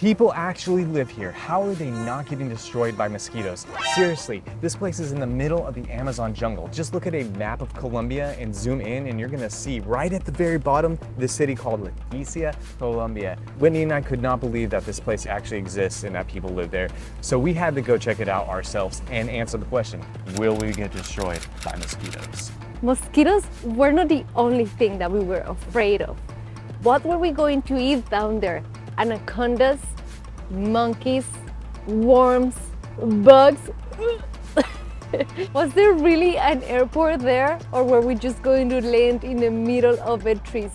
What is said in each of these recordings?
People actually live here. How are they not getting destroyed by mosquitoes? Seriously, this place is in the middle of the Amazon jungle. Just look at a map of Colombia and zoom in and you're gonna see right at the very bottom, this city called Leticia, Colombia. Whitney and I could not believe that this place actually exists and that people live there. So we had to go check it out ourselves and answer the question, will we get destroyed by mosquitoes? Mosquitoes were not the only thing that we were afraid of. What were we going to eat down there? Anacondas, monkeys, worms, bugs. Was there really an airport there, or were we just going to land in the middle of the trees?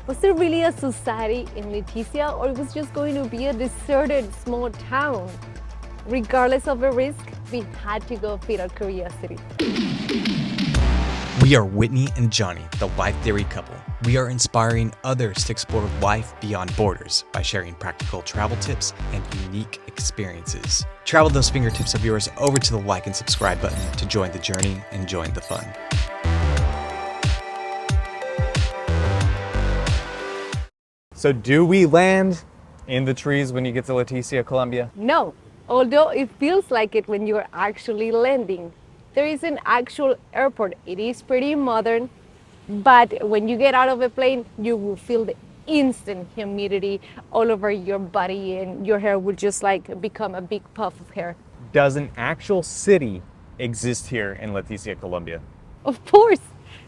Was there really a society in Leticia, or it was just going to be a deserted small town? Regardless of the risk, we had to go feed our curiosity. We are Whitney and Johnny, the Life Theory couple. We are inspiring others to explore life beyond borders by sharing practical travel tips and unique experiences. Travel those fingertips of yours over to the like and subscribe button to join the journey and join the fun. So do we land in the trees when you get to Leticia, Colombia? No, although it feels like it when you're actually landing. There is an actual airport. It is pretty modern, but when you get out of a plane, you will feel the instant humidity all over your body and your hair will just like become a big puff of hair. Does an actual city exist here in Leticia, Colombia? Of course,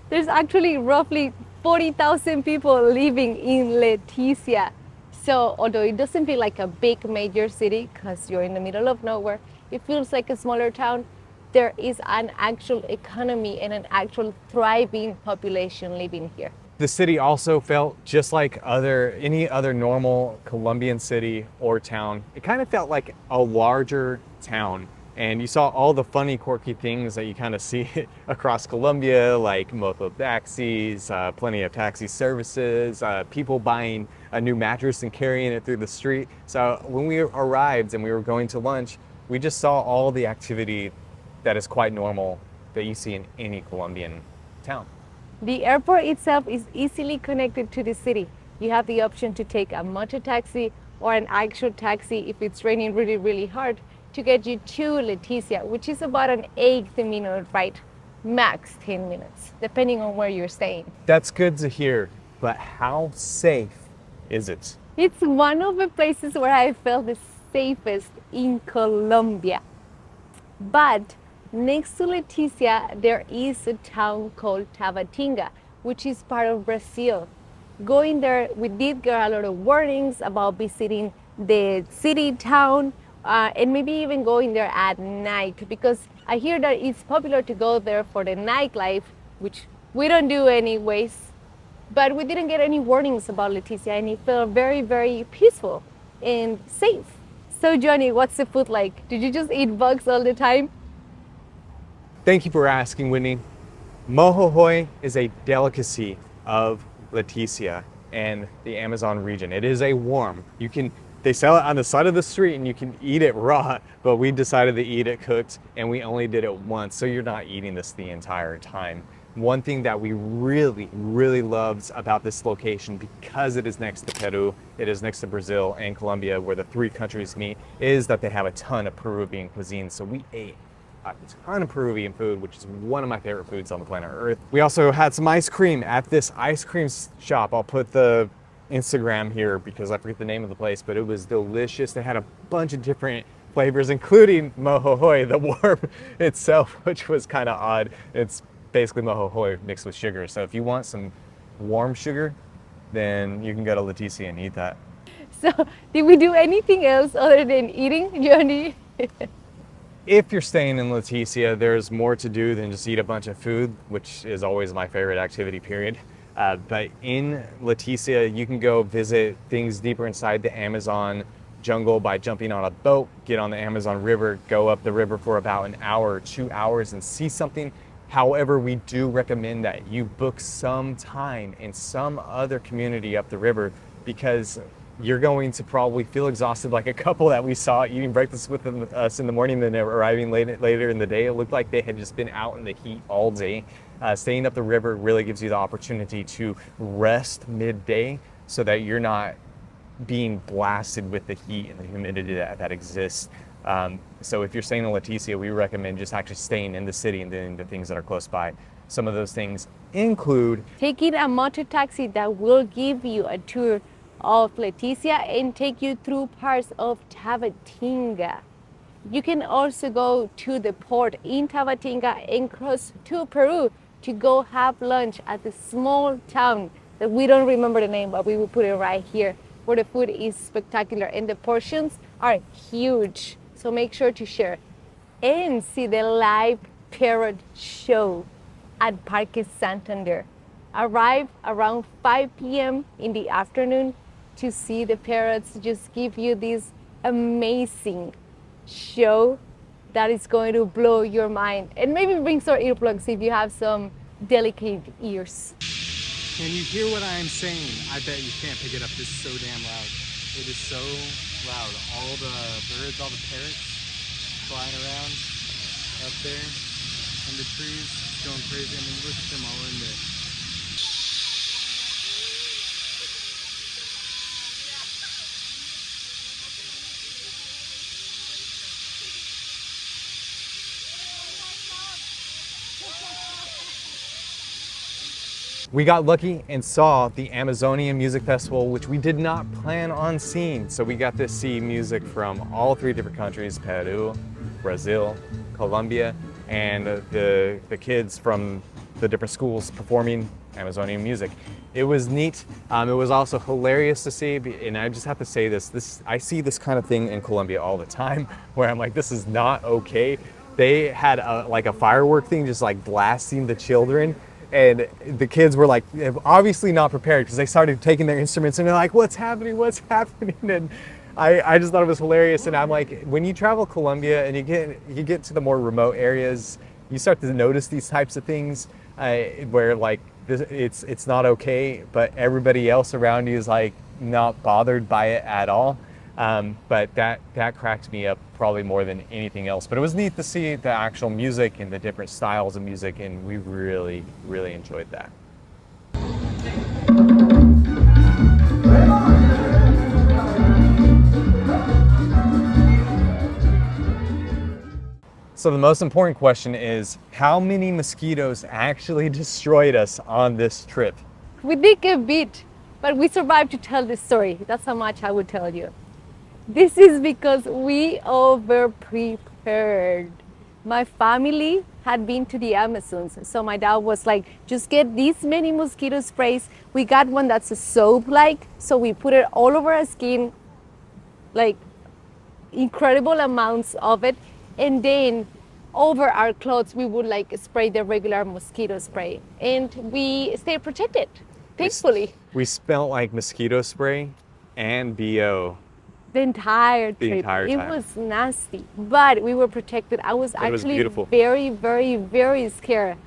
there's actually roughly 40,000 people living in Leticia. So although it doesn't feel like a big major city because you're in the middle of nowhere, it feels like a smaller town. There is an actual economy and an actual thriving population living here. The city also felt just like any other normal Colombian city or town. It kind of felt like a larger town. And you saw all the funny, quirky things that you kind of see across Colombia, like moto taxis, plenty of taxi services, people buying a new mattress and carrying it through the street. So when we arrived and we were going to lunch, we just saw all the activity that is quite normal that you see in any Colombian town. The airport itself is easily connected to the city. You have the option to take a motor taxi or an actual taxi if it's raining really, really hard to get you to Leticia, which is about an 8-minute ride, max 10 minutes, depending on where you're staying. That's good to hear, but how safe is it? It's one of the places where I felt the safest in Colombia. But next to Leticia, there is a town called Tabatinga, which is part of Brazil. Going there, we did get a lot of warnings about visiting the city, town, and maybe even going there at night, because I hear that it's popular to go there for the nightlife, which we don't do anyways. But we didn't get any warnings about Leticia, and it felt very, very peaceful and safe. So Johnny, what's the food like? Did you just eat bugs all the time? Thank you for asking, Whitney. Mojojoy is a delicacy of Leticia and the Amazon region. It is a worm. They sell it on the side of the street and you can eat it raw, but we decided to eat it cooked and we only did it once, so you're not eating this the entire time. One thing that we really, really loved about this location, because it is next to Peru, it is next to Brazil and Colombia, where the three countries meet, is that they have a ton of Peruvian cuisine. So we ate a ton of Peruvian food, which is one of my favorite foods on the planet Earth. We also had some ice cream at this ice cream shop. I'll put the Instagram here because I forget the name of the place, but it was delicious. They had a bunch of different flavors, including mojojoy, the worm itself, which was kind of odd. It's basically mojojoy mixed with sugar. So if you want some warm sugar, then you can go to Leticia and eat that. So did we do anything else other than eating, Johnny? If you're staying in Leticia, there's more to do than just eat a bunch of food, which is always my favorite activity, period. But in Leticia, you can go visit things deeper inside the Amazon jungle by jumping on a boat, get on the Amazon River, go up the river for about an hour or 2 hours and see something. However, we do recommend that you book some time in some other community up the river, because you're going to probably feel exhausted, like a couple that we saw eating breakfast with us in the morning, then arriving later in the day. It looked like they had just been out in the heat all day. Staying up the river really gives you the opportunity to rest midday so that you're not being blasted with the heat and the humidity that exists. So if you're staying in Leticia, we recommend just actually staying in the city and doing the things that are close by. Some of those things include taking a motor taxi that will give you a tour of Leticia and take you through parts of Tabatinga. You can also go to the port in Tabatinga and cross to Peru to go have lunch at the small town that we don't remember the name, but we will put it right here, where the food is spectacular and the portions are huge. So make sure to share and see the live parrot show at Parque Santander. Arrive around 5 p.m. in the afternoon to see the parrots just give you this amazing show that is going to blow your mind, and maybe bring some earplugs if you have some delicate ears. Can you hear what I am saying? I bet you can't pick it up. This is so damn loud. It is so loud. All the birds, all the parrots flying around up there in the trees, going crazy. I mean, look at them all in there. We got lucky and saw the Amazonian Music Festival, which we did not plan on seeing. So we got to see music from all 3 different countries: Peru, Brazil, Colombia, and the kids from the different schools performing Amazonian music. It was neat. It was also hilarious to see, and I just have to say this, I see this kind of thing in Colombia all the time, where I'm like, this is not okay. They had like a firework thing just like blasting the children. And the kids were like obviously not prepared, because they started taking their instruments and they're like, what's happening? What's happening? And I just thought it was hilarious. And I'm like, when you travel Colombia and you get to the more remote areas, you start to notice these types of things where like it's not okay, but everybody else around you is like not bothered by it at all. But that cracked me up probably more than anything else. But it was neat to see the actual music and the different styles of music, and we really, really enjoyed that. So the most important question is, how many mosquitoes actually destroyed us on this trip? We did get beat, but we survived to tell this story. That's how much I would tell you. This is because we over-prepared. My family had been to the Amazons, so my dad was like, just get these many mosquito sprays. We got one that's a soap-like, so we put it all over our skin, like incredible amounts of it, and then over our clothes we would like spray the regular mosquito spray, and we stayed protected, thankfully. We smelled like mosquito spray and BO. The entire trip. The entire time. It was nasty, but we were protected. I was actually very, very, very scared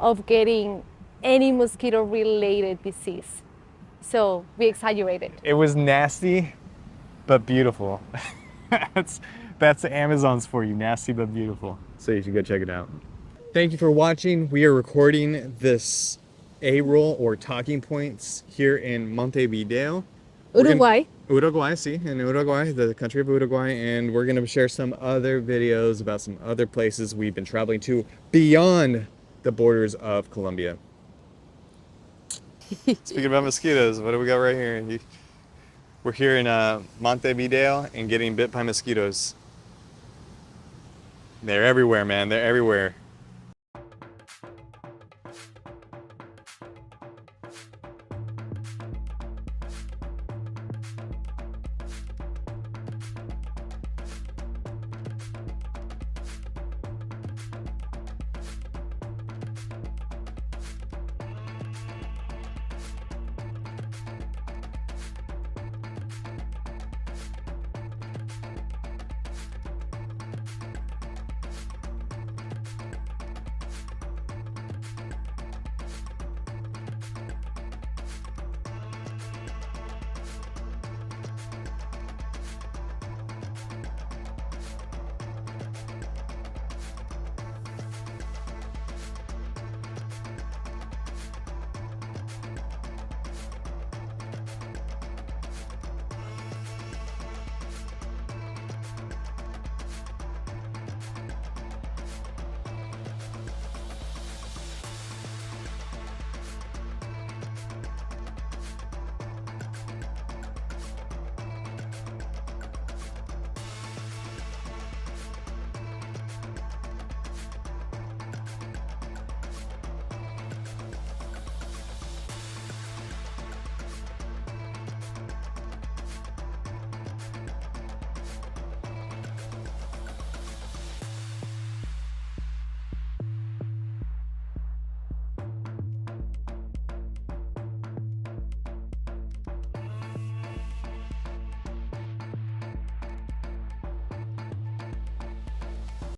of getting any mosquito-related disease. So we exaggerated. It was nasty, but beautiful. That's the Amazons for you, nasty but beautiful. So you should go check it out. Thank you for watching. We are recording this A-roll or talking points here in Montevideo. Uruguay. Uruguay, in Uruguay, the country of Uruguay, and we're going to share some other videos about some other places we've been traveling to beyond the borders of Colombia. Speaking about mosquitoes, what do we got right here? We're here in Montevideo and getting bit by mosquitoes. They're everywhere, man. They're everywhere.